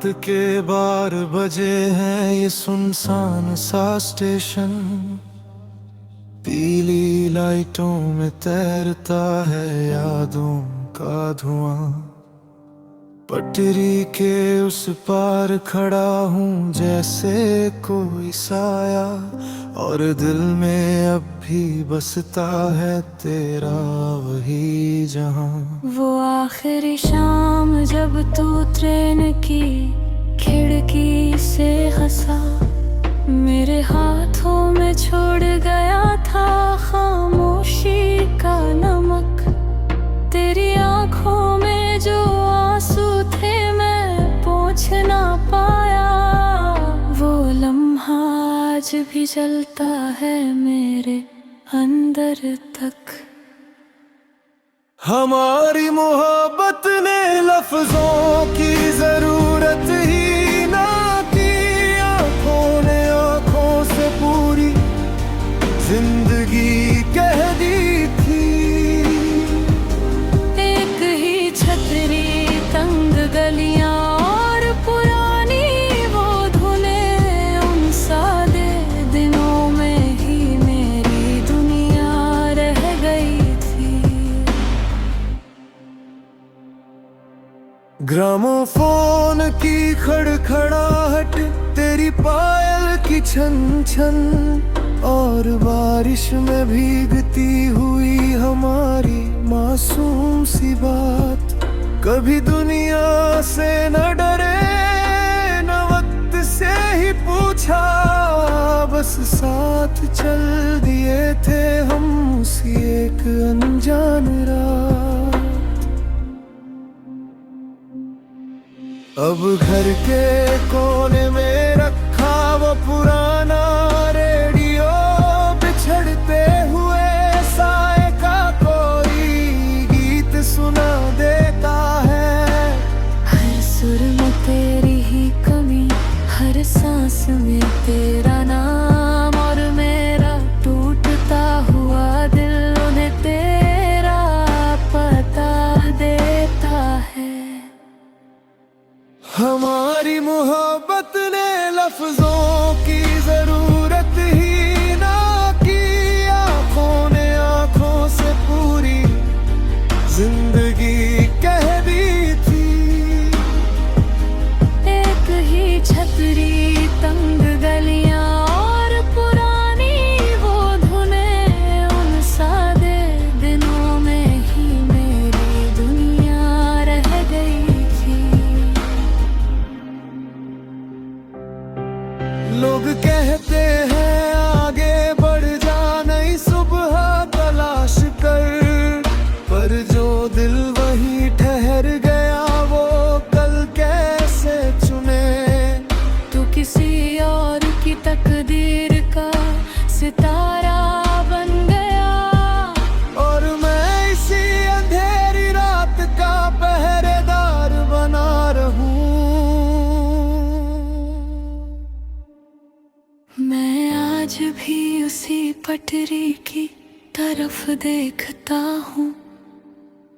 के 12 बजे हैं, ये सुनसान सा स्टेशन। पीली लाइटों में तैरता है यादों का धुआं। पटरी के उस पार खड़ा हूँ जैसे कोई साया, और दिल में अब भी बसता है तेरा वही जहां। वो आखिरी शाम जब तू ट्रेन की खिड़की से हंसा, मेरे हाथों में छोड़ गया था खामोशी का नमक। तेरी आंखों में जो आंसू थे मैं पोंछ ना पाया, वो लम्हा आज भी जलता है मेरे अंदर तक। हमारी मोहब्बत ने लफ्जों की जरूरत ही ना की, आंखों ने आंखों से पूरी जिंदगी कह दी थी। एक ही छतरी, तंग गलियां और पुरानी वो धुनें, उन सादे दिनों में ही मेरी दुनिया रह गई थी। ग्रामोफोन की खड़खड़ाहट, तेरी पायल की छन छन, और बारिश में भीगती हुई हमारी मासूम सी बात। कभी दुनिया से न डरे न वक्त से ही पूछा, बस साथ चल दिए थे हम उसी एक अनजान रात। अब घर के कोने में रखा वो पुराना रेडियो, बिछड़ते हुए साए का कोई गीत सुना देता है। हर सुर में तेरी ही कमी, हर सांस में तेरा नाम, और मेरा टूटता हुआ दिल उन्हें तेरा पता देता है। हमारी मोहब्बत ने लफ्जों की जरूरत ही ना की, आंखों ने आंखों से पूरी जिंदगी कह दी थी। एक ही छतरी, तंग गलियां और पुरानी वो धुनें, उन सादे दिनों में ही मेरी दुनिया रह गई थी। लोग कहते हैं आगे बढ़ जा, नई सुबह तलाश कर, पर जो दिल वहीं ठहर गया वो कल कैसे चुने। तू किसी और की तकदीर का सितारा बन गया, और मैं इसी अंधेरी रात का पहरेदार बना रहूं। मैं आज भी उसी पटरी की तरफ देखता हूँ,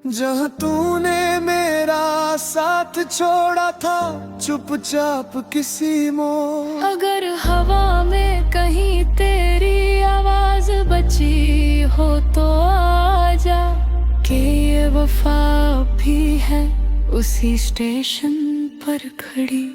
जहाँ तूने मेरा साथ छोड़ा था चुपचाप किसी मोड़। अगर हवा में कहीं तेरी आवाज बची हो तो आजा, कि ये वफा भी है उसी स्टेशन पर खड़ी।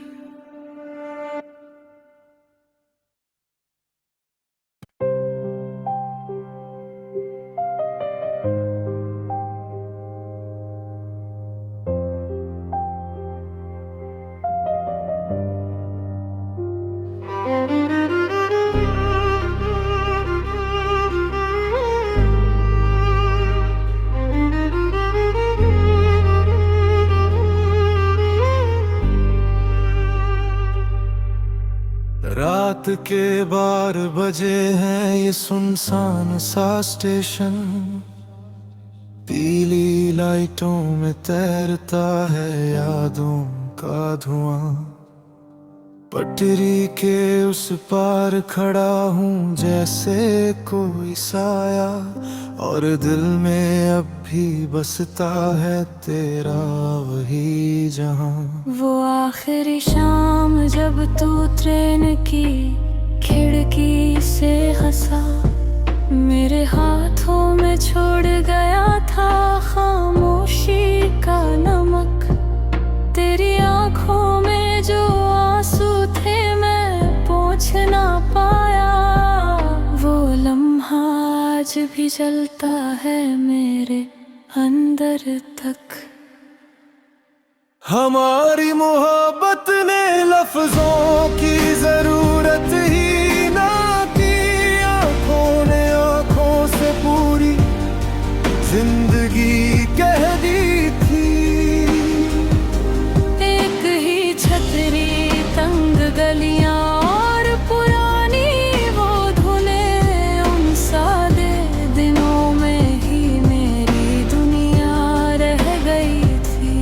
रात के 12 बजे हैं, ये सुनसान सा स्टेशन। पीली लाइटों में तैरता है यादों का धुआं। पटरी के उस पार खड़ा हूँ जैसे कोई साया, और दिल में अब भी बसता है तेरा वही जहां। वो आखिरी शाम जब तू ट्रेन की खिड़की से हंसा, मेरे हाथों में छोड़ गया था खामोशी का नमक। तेरी आंखों में जो आंसू थे मैं पोंछ ना पाया, वो लम्हा आज भी जलता है मेरे अंदर तक। हमारी मोहब्बत ने लफ्जों की जरूरत ही ना की, आंखों ने आंखों से पूरी जिंदगी कह दी थी। एक ही छतरी, तंग गलियां और पुरानी वो धुनें, उन सादे दिनों में ही मेरी दुनिया रह गई थी।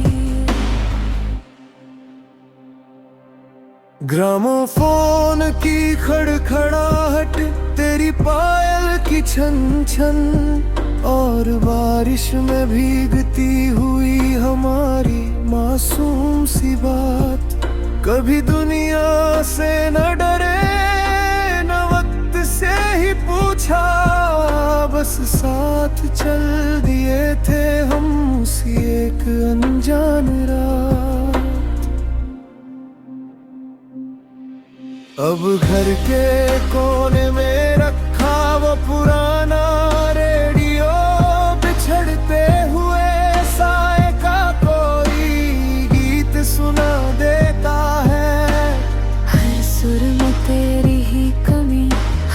ग्रामोफोन की खड़खड़ाहट, तेरी पायल की छन छन, और बारिश में भीगती हुई हमारी मासूम सी बात। कभी दुनिया से न डरे न वक्त से ही पूछा, बस साथ चल दिए थे हम उसी एक अनजान रात। अब घर के कोने में रखा वो पुराना रेडियो, बिछड़ते हुए साए का कोई गीत सुना देता है। हर सुर में तेरी ही कमी,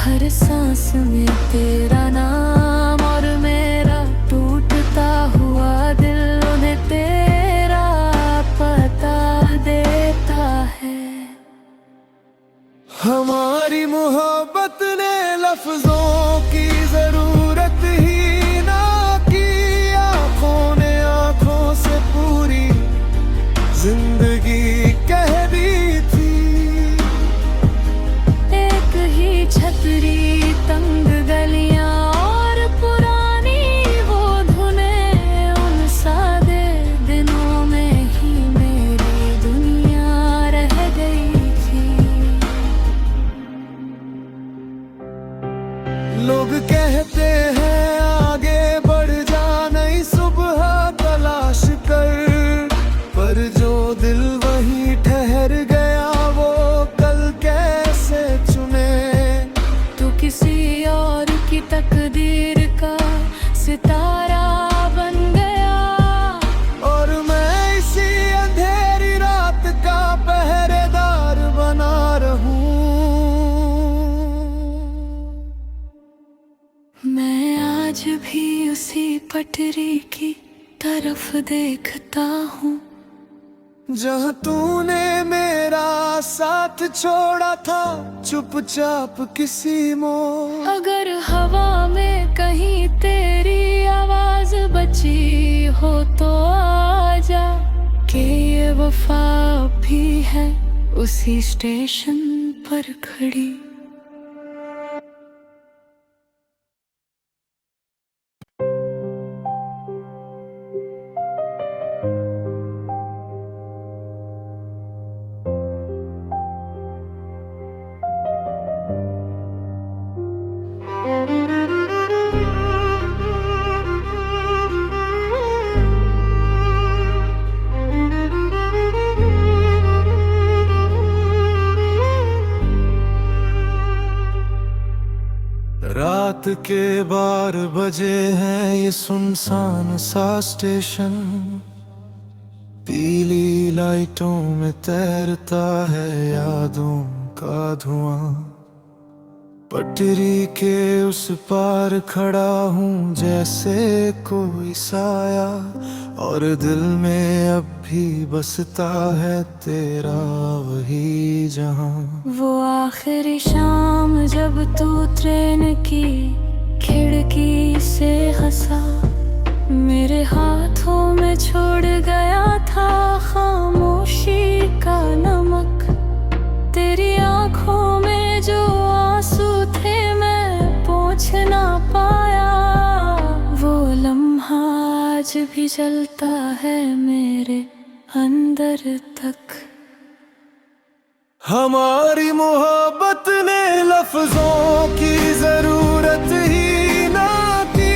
हर सांस में तेरा नाम, और मेरा टूटता हुआ दिल उन्हें तेरा पता देता है। हमारी मोहब्बत ने लफ्जों की जरूरत ही ना की, आंखों ने आंखों से पूरी जिंदगी कह दी थी। एक ही छतरी, तंग गलियां और पुरानी वो धुनें, उन सादे दिनों में ही मेरी दुनिया रह गई थी। लोग कहते हैं आगे बढ़ जा, नई सुबह तलाश कर, पर जो दिल वहीं ठहर गया वो कल कैसे चुने। तू किसी और की तकदीर का सितारा बन गया, और मैं इसी अंधेरी रात का पहरेदार बना रहूं। मैं आज भी उसी पटरी की तरफ देखता हूँ, जहाँ तूने मेरा साथ छोड़ा था चुपचाप किसी मोड़। अगर हवा में कहीं तेरी आवाज बची हो तो आजा, कि ये वफा भी है उसी स्टेशन पर खड़ी। रात के 12 बजे हैं ये सुनसान सा स्टेशन, पीली लाइटों में तैरता है यादों का धुआं। पटरी के उस पार खड़ा हूँ जैसे कोई साया, और दिल में अब भी बसता है तेरा वही जहां। वो आखिरी शाम जब तू ट्रेन की खिड़की से हंसा, मेरे हाथों में छोड़ गया था खामोशी का नमक। तेरी आंखों में जो आंसू थे मैं पोंछ ना पाया, वो लम्हा आज भी जलता है मेरे अंदर तक। हमारी मोहब्बत ने लफ्जों की जरूरत ही ना की,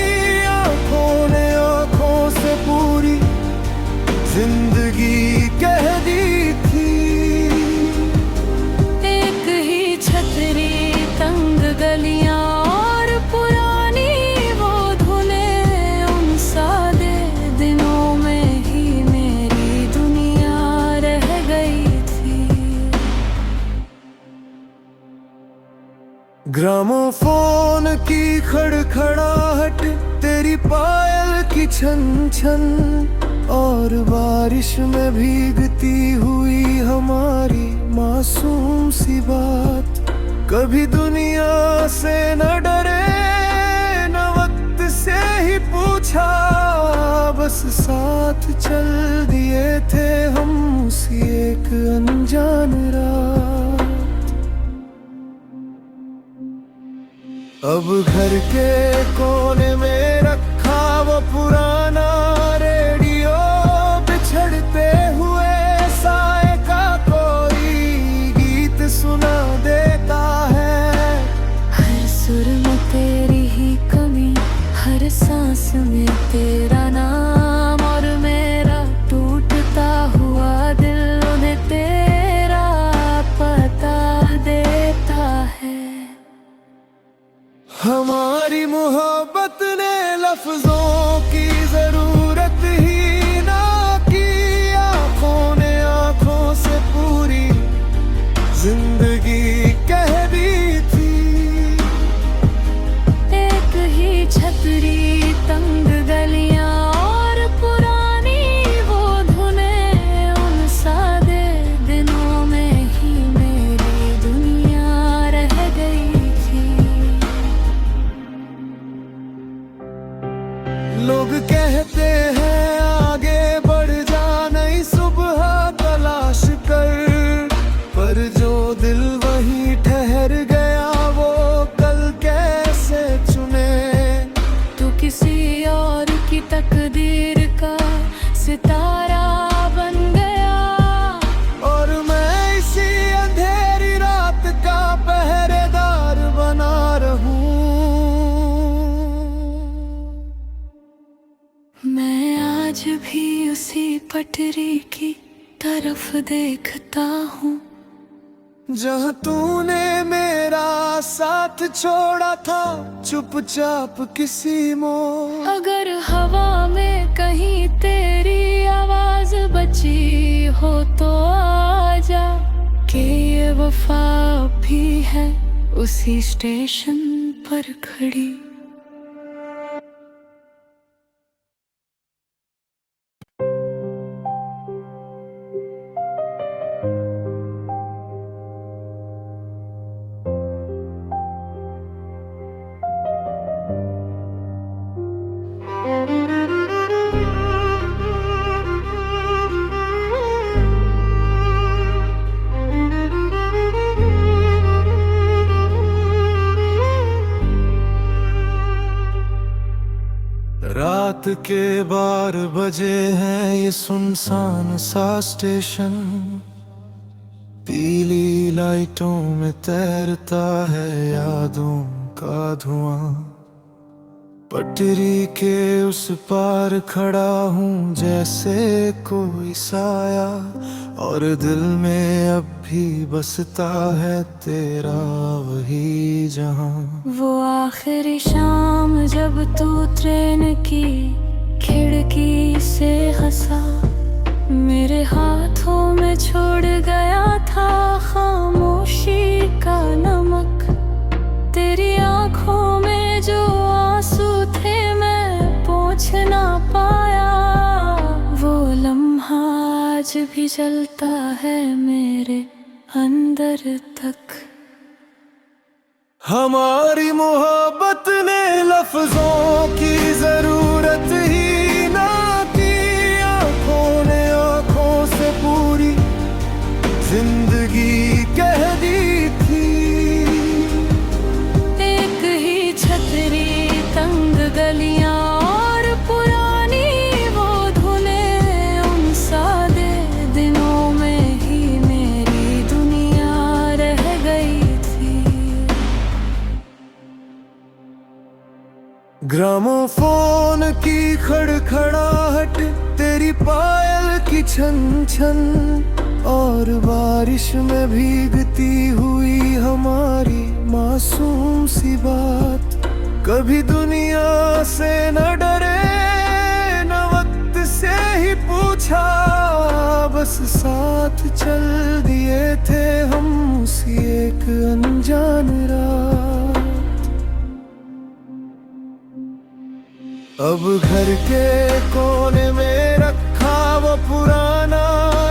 आंखों ने आंखों से पूरी जिंदगी कह दी थी। एक ही छतरी, तंग गलियां और पुरानी वो धुनें, उन सादे दिनों में ही मेरी दुनिया रह गई थी। ग्रामोफोन की खड़खड़ाहट, तेरी पायल की छन छन, और बारिश में भीगती हुई हमारी मासूम सी बात। कभी दुनिया से न डरे न वक्त से ही पूछा, बस साथ चल दिए थे हम उसी एक अनजान रात। अब घर के कोने में रखा वो पुराना रेडियो, बिछड़ते हुए साए का कोई गीत सुना देता है। हर सुर में तेरी ही कमी, हर सांस में तेरा नाम, और मेरा टूटता हुआ दिल उन्हें तेरा पता देता है। हमारी मोहब्बत ने लफ्जों की जरूरत ही ना की, आंखों ने आंखों से पूरी जिंदगी कह दी थी। एक ही छतरी, तंग गलियां और पुरानी वो धुनें, उन सादे दिनों में ही मेरी दुनिया रह गई थी। लोग कहते हैं आगे बढ़ जा नई सुबह तलाश कर, पर जो दिल वहीं ठहर गया वो कल कैसे चुने। तू किसी और की तकदीर का सितारा बन गया, और मैं इसी अंधेरी रात का पहरेदार बना रहूं। मैं आज भी उसी पटरी की तरफ देखता हूँ, जहाँ तूने मेरा साथ छोड़ा था चुपचाप किसी मोड़। अगर हवा में कहीं तेरी आवाज बची हो तो आजा, कि ये वफा भी है उसी स्टेशन पर खड़ी। रात के 12 बजे हैं ये सुनसान सा स्टेशन, पीली लाइटों में तैरता है यादों का धुआं। पटरी के उस पार खड़ा हूँ जैसे कोई साया, और दिल में अब भी बसता है तेरा वही जहां। वो आखिरी शाम जब तू ट्रेन की खिड़की से हंसा, मेरे हाथों में छोड़ गया था खामोशी का नमक। तेरी आंखों में जो आंसू थे मैं पोंछ ना पाया, वो लम्हा आज भी जलता है मेरे अंदर तक। हमारी मोहब्बत ने लफ्जों की जरूरत ही ना की, आंखों ने आंखों से पूरी जिंदगी कह दी। ग्रामोफोन की खड़खड़ाहट, तेरी पायल की छन छन, और बारिश में भीगती हुई हमारी मासूम सी बात। कभी दुनिया से न डरे न वक्त से ही पूछा, बस साथ चल दिए थे हम उसी एक अनजान रात। अब घर के कोने में रखा वो पुराना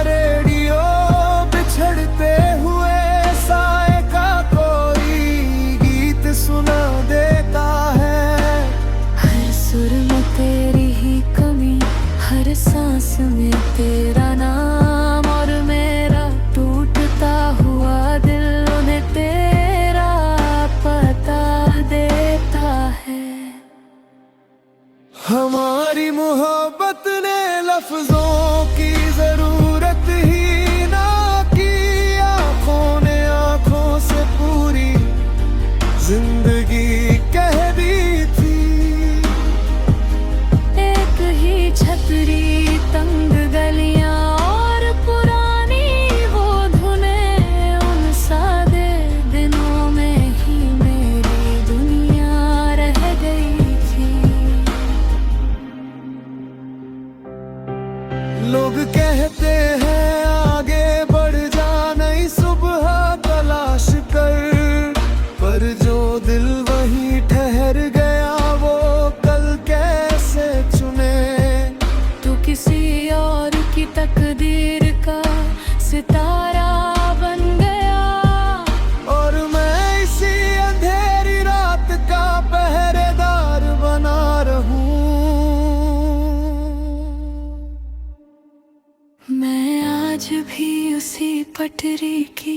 रेडियो, बिछड़ते हुए साए का कोई गीत सुना देता है। हर सुर में तेरी ही कमी, हर सांस में तेरा नाम, और मेरा टूटता हुआ दिल उन्हें तेरा पता देता है। हमारी मोहब्बत ने लफ्जों की जरूरत ही ना की, आंखों ने आंखों से पूरी जिंदगी कह दी थी। एक ही छतरी, तंग गलियां और पुरानी वो धुनें, उन सादे दिनों में ही मेरी दुनिया रह गई थी। लोग कहते हैं आगे बढ़ जा, नई सुबह तलाश कर, पर जो दिल वहीं ठहर गया वो कल कैसे चुने। तू किसी और की तकदीर का सितारा बन गया, और मैं इसी अंधेरी रात का पहरेदार बना रहूं। मैं आज भी उसी पटरी की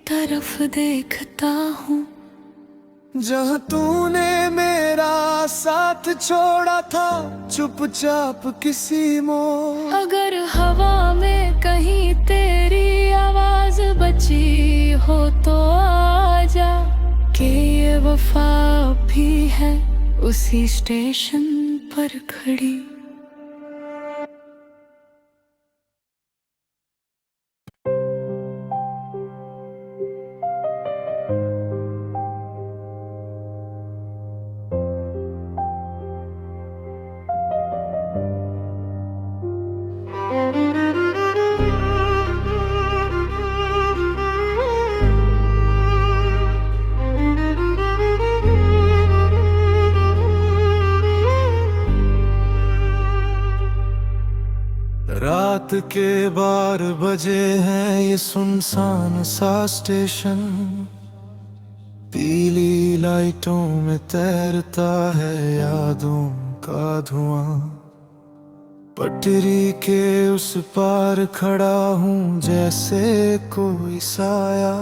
तरफ देखता हूँ, जहाँ तूने मेरा साथ छोड़ा था चुपचाप किसी मोड़। अगर हवा में कहीं तेरी आवाज बची हो तो आजा, कि ये वफा भी है उसी स्टेशन पर खड़ी। रात के 12 बजे हैं ये सुनसान सा स्टेशन, पीली लाइटों में तैरता है यादों का धुआं। पटरी के उस पार खड़ा हूँ जैसे कोई साया,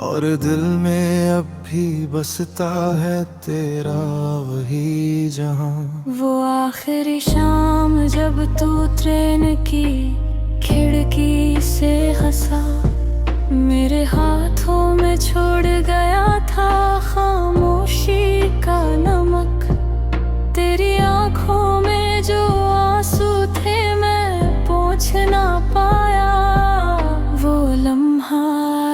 और दिल में अब भी बसता है तेरा वही जहां। वो आखिरी शाम जब तू ट्रेन की खिड़की से हंसा, मेरे हाथों में छोड़ गया था खामोशी का नमक। तेरी आंखों में जो आंसू थे मैं पोंछ ना पाया, वो लम्हा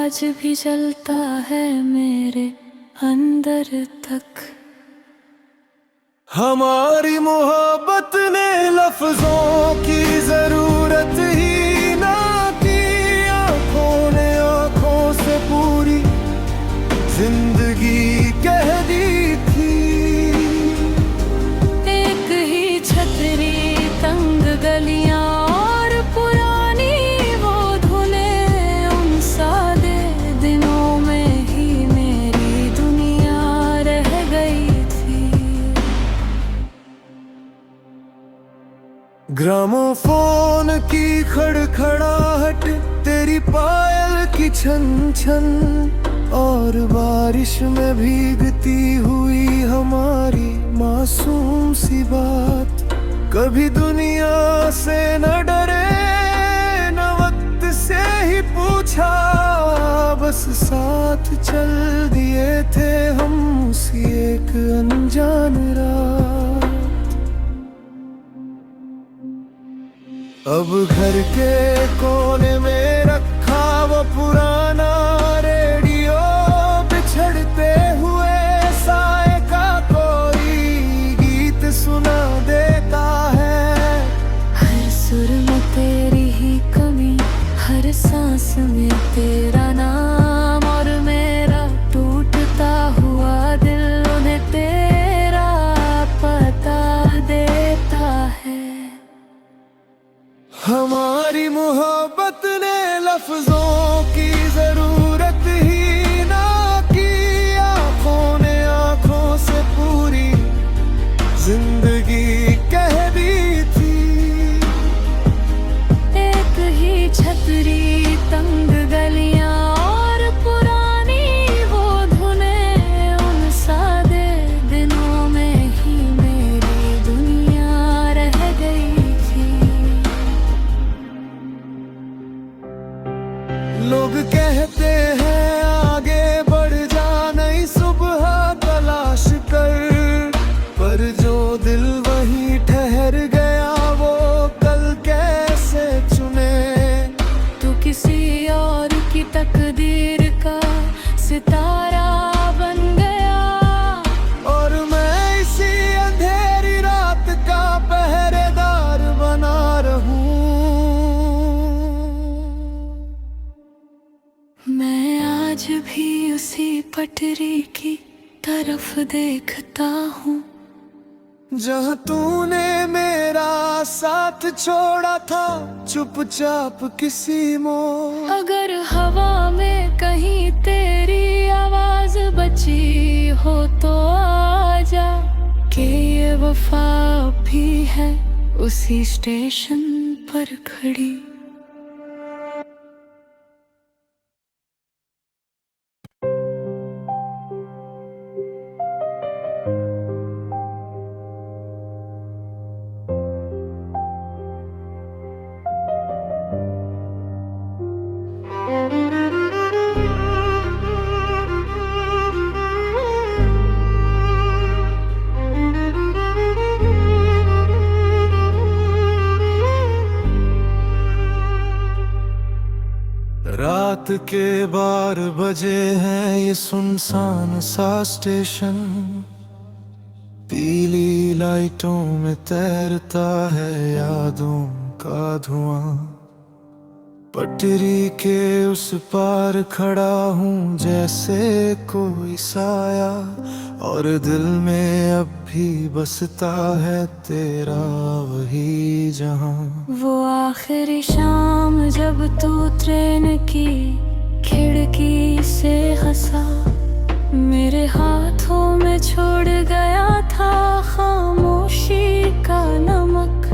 आज भी जलता है मेरे अंदर तक। हमारी मोहब्बत ने लफ्जों की जरूरत ही ना की, आंखों ने आंखों से पूरी जिंदगी कह दी थी। एक ही छतरी, तंग गलियां और पुरानी वो धुनें, उन सादे दिनों में ही मेरी दुनिया रह गई थी। ग्रामोफोन की खड़खड़ाहट, तेरी पायल की छन छन, और बारिश में भीगती हुई हमारी मासूम सी बात। कभी दुनिया से न डरे न वक्त से ही पूछा, बस साथ चल दिए थे हम उसी एक अनजान रात। अब घर के कोने में रखा वो पुराना रेडियो, बिछड़ते हुए साए का कोई गीत सुना देता है। हर सुर में तेरी ही कमी, हर सांस में तेरा नाम, और मेरा टूटता हुआ दिल उन्हें तेरा पता देता है। हमारी मोहब्बत ने लफ्जों की जरूरत ही ना की, आंखों ने आंखों से पूरी जिंदगी कह दी थी। एक ही छतरी, तंग गलियां और पुरानी वो धुनें, उन सादे दिनों में ही मेरी दुनिया रह गई थी। लोग कहते हैं आगे बढ़ जा, नई सुबह तलाश कर, पर जो दिल वहीं ठहर गया वो कल कैसे चुने। तू किसी और की तकदीर का सितारा बन गया, और मैं इसी अंधेरी रात का पहरेदार बना रहूं। मैं आज भी उसी पटरी की तरफ देखता हूँ, जहाँ तूने मेरा साथ छोड़ा था चुपचाप किसी मोड़। अगर हवा में कहीं तेरी आवाज बची हो तो आजा, कि ये वफा भी है उसी स्टेशन पर खड़ी। रात के 12 बजे हैं ये सुनसान सा स्टेशन, पीली लाइटों में तैरता है यादों का धुआं। पटरी के उस पार खड़ा हूँ जैसे कोई साया, और दिल में अब भी बसता है तेरा वही जहां। वो आखिरी शाम जब तू ट्रेन की खिड़की से हंसा, मेरे हाथों में छोड़ गया था खामोशी का नमक।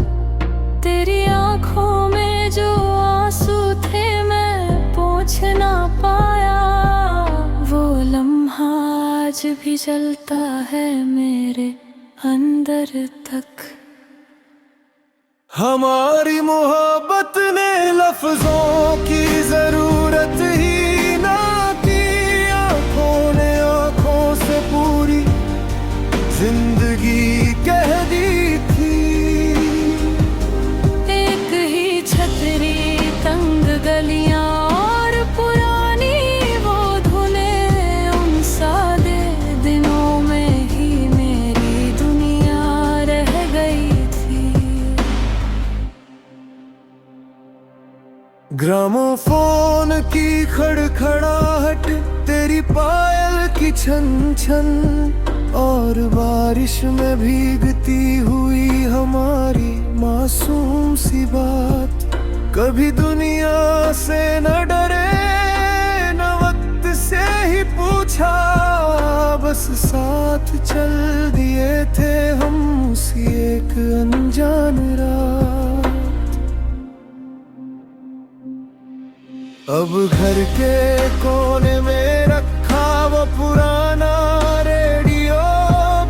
तेरी आंखों में जो आंसू थे मैं पोंछ ना पाया, वो लम्हा आज भी जलता है मेरे अंदर तक। हमारी मोहब्बत ने लफ्जों की जरूरत ही ना की, आंखों ने आंखों से पूरी जिंदगी कह दी थी। एक ही छतरी, तंग गलियां और पुरानी वो धुनें, उन सादे दिनों में ही मेरी दुनिया रह गई थी। ग्रामोफोन की खड़खड़ाहट, तेरी पायल की छन छन, और बारिश में भीगती हुई हमारी मासूम सी बात। कभी दुनिया से न डरे न वक्त से ही पूछा, बस साथ चल दिए थे हम उसी एक अनजान रात। अब घर के कोने में रखा वो पुराना रेडियो,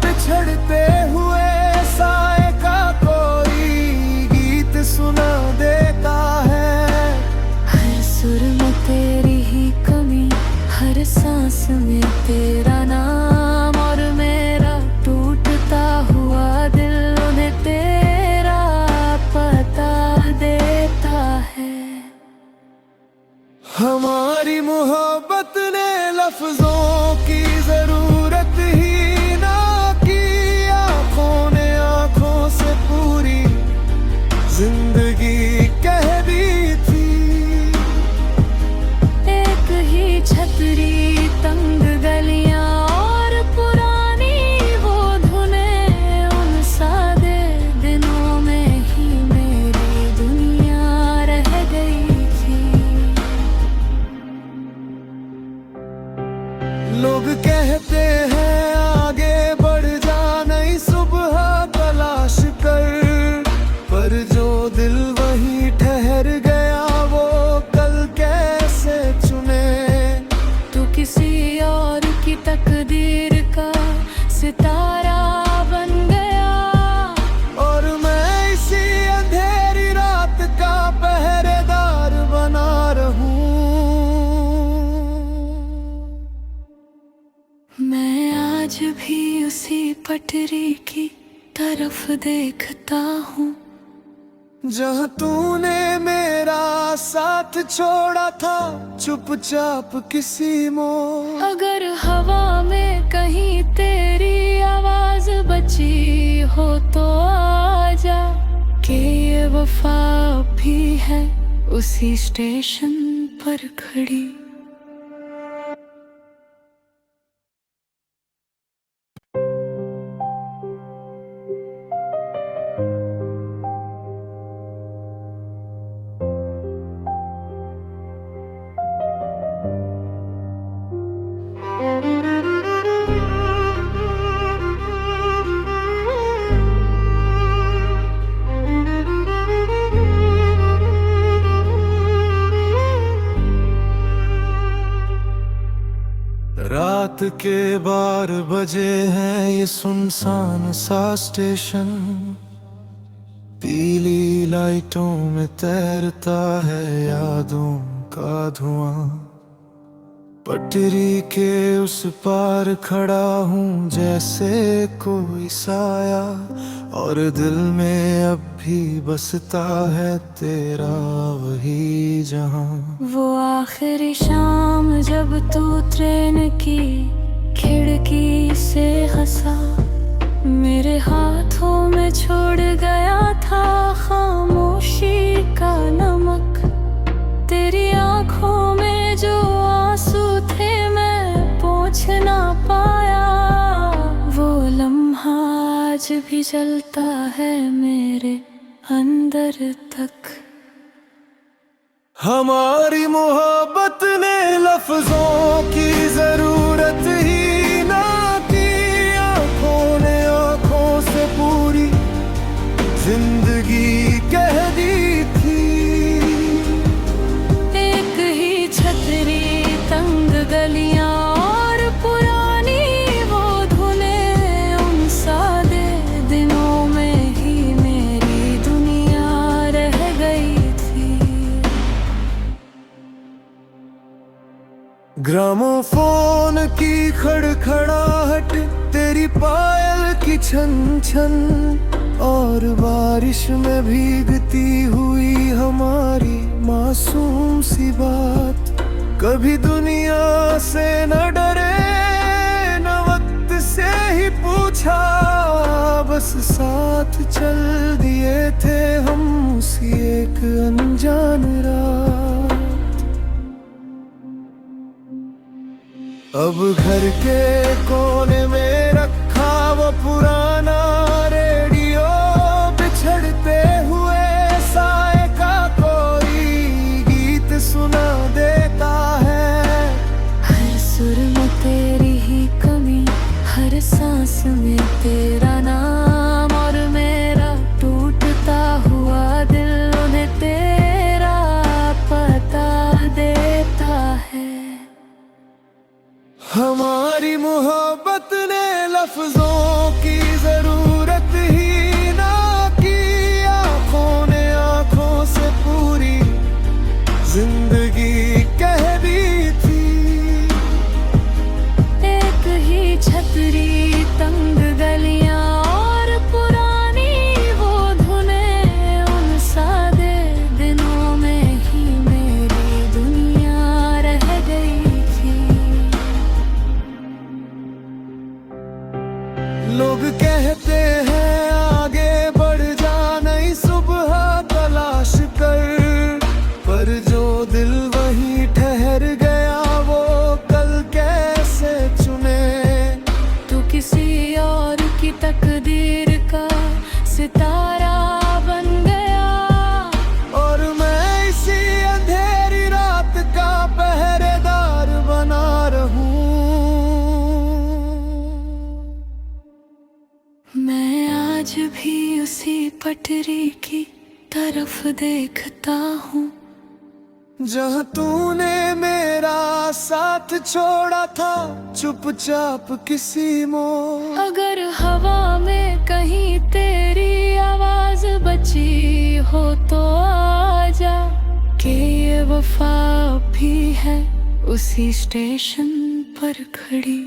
बिछड़ते हुए साए का कोई गीत सुना देता है। हर सुर में तेरी ही कमी, हर सांस में तेरा नाम, और मेरा टूटता हुआ दिल उन्हें तेरा पता दे लोग कहते हैं आगे बढ़ जा, नई सुबह तलाश कर, पर जो दिल वहीं ठहर गया वो कल कैसे चुने। तू किसी और की तकदीर का सितारा बन गया, और मैं इसी अंधेरी रात का पहरेदार बना रहूं। मैं आज भी उसी पटरी की तरफ देखता हूँ, जहाँ तूने मेरा साथ छोड़ा था चुपचाप किसी मोड़। अगर हवा में कहीं तेरी आवाज बची हो तो आजा, कि ये वफा भी है उसी स्टेशन पर खड़ी। रात के 12 बजे हैं, ये सुनसान सा स्टेशन, पीली लाइटों में तैरता है यादों का धुआं। पटरी के उस पार खड़ा हूँ जैसे कोई साया, और दिल में अब भी बसता है तेरा वही जहां। वो आखिरी शाम जब तू ट्रेन की खिड़की से हंसा, मेरे हाथों में छोड़ गया था खामोशी का नमक। तेरी आंखों में जो आंसू थे मैं पोंछ ना पाया, वो लम्हा आज भी जलता है मेरे अंदर तक। हमारी मोहब्बत ने लफ्जों की जरूरत ही ना की, आंखों ने आंखों से पूरी जिंदगी कह दी थी। एक ही छतरी, तंग गलियां और पुरानी वो धुनें, उन सादे दिनों में ही मेरी दुनिया रह गई थी। ग्रामोफोन की खड़खड़ाहट, तेरी पायल की छन छन, और बारिश में भीगती हुई हमारी मासूम सी बात। कभी दुनिया से न डरे न वक्त से ही पूछा, बस साथ चल दिए थे हम उसी एक अनजान रात। अब घर के कोने में रखा वो पुराना रेडियो, बिछड़ते हुए साए का कोई गीत सुना देता है। हर सुर में तेरी ही कमी, हर सांस में तेरा नाम, और मेरा टूटता हुआ दिल उन्हें तेरा पता देता है। हमारी मोहब्बत ने लफ्जों की जरूरत ही ना की, आंखों ने आंखों से पूरी जिंदगी कह दी थी। एक ही छतरी, तंग गलियां और पुरानी वो धुनें, उन सादे दिनों में ही मेरी दुनिया रह गई थी। लोग कहते हैं आगे बढ़ जा, नई सुबह तलाश कर, पर जो दिल वहीं ठहर गया वो कल कैसे चुने। तू किसी और की तकदीर का सितारा बन गया, और मैं इसी अंधेरी रात का पहरेदार बना रहूं। पटरी की तरफ देखता हूँ, जहाँ तूने मेरा साथ छोड़ा था चुपचाप किसी मोड़। अगर हवा में कहीं तेरी आवाज बची हो तो आजा, कि ये वफा भी है उसी स्टेशन पर खड़ी।